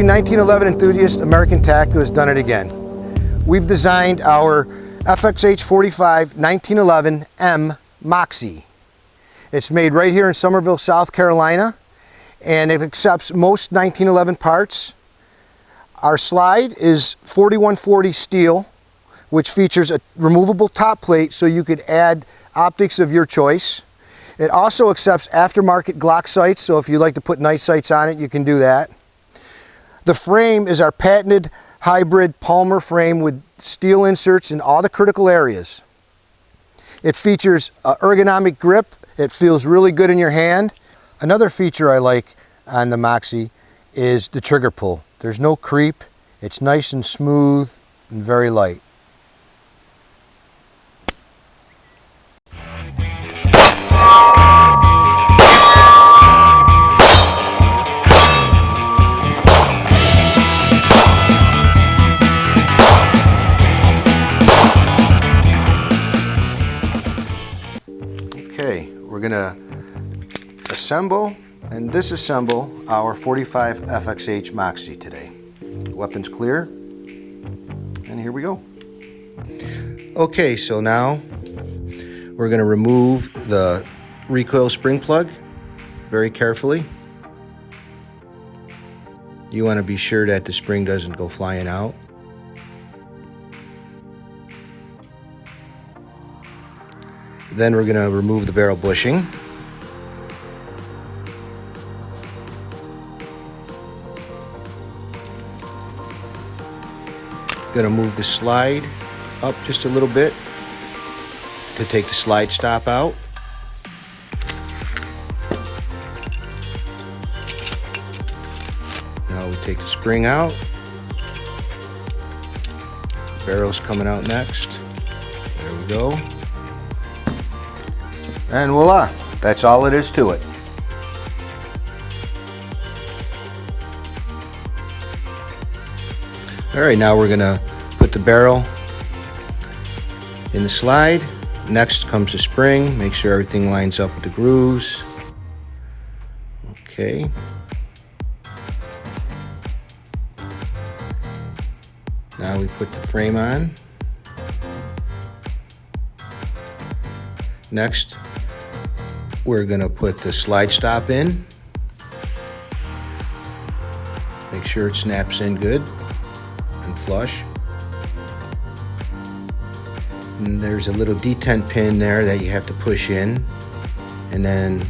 Truly 1911 enthusiast American Tactical has done it again. We've designed our FXH-45 1911 M Moxie. It's made right here in Summerville, South Carolina, and it accepts most 1911 parts. Our slide is 4140 steel, which features a removable top plate so you could add optics of your choice. It also accepts aftermarket Glock sights, so if you'd like to put nice sights on it, you can do that. The frame is our patented hybrid Palmer frame with steel inserts in all the critical areas. It features an ergonomic grip. It feels really good in your hand. Another feature I like on the Moxie is the trigger pull. There's no creep. It's nice and smooth and very light. Okay, we're gonna assemble and disassemble our 45 FXH Moxie today. The weapon's clear, and here we go. Okay, so now we're gonna remove the recoil spring plug very carefully. You wanna be sure that the spring doesn't go flying out. Then we're going to remove the barrel bushing. Going to move the slide up just a little bit to take the slide stop out. Now we take the spring out. Barrel's coming out next. There we go. And voila, that's all it is to it. All right, now we're gonna put the barrel in the slide. Next comes the spring. Make sure everything lines up with the grooves. Okay. Now we put the frame on. Next, we're going to put the slide stop in. Make sure it snaps in good and flush. And there's a little detent pin there that you have to push in, and then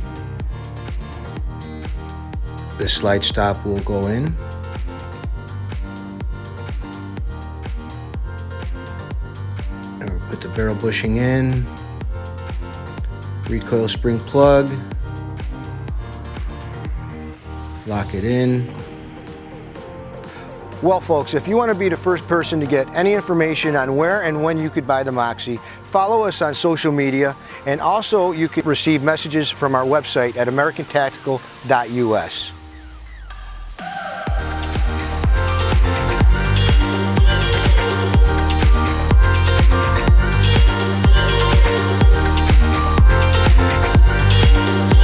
the slide stop will go in. And we'll put the barrel bushing in. Recoil spring plug, lock it in. Well folks, if you want to be the first person to get any information on where and when you could buy the Moxie, follow us on social media, and also you could receive messages from our website at americantactical.us.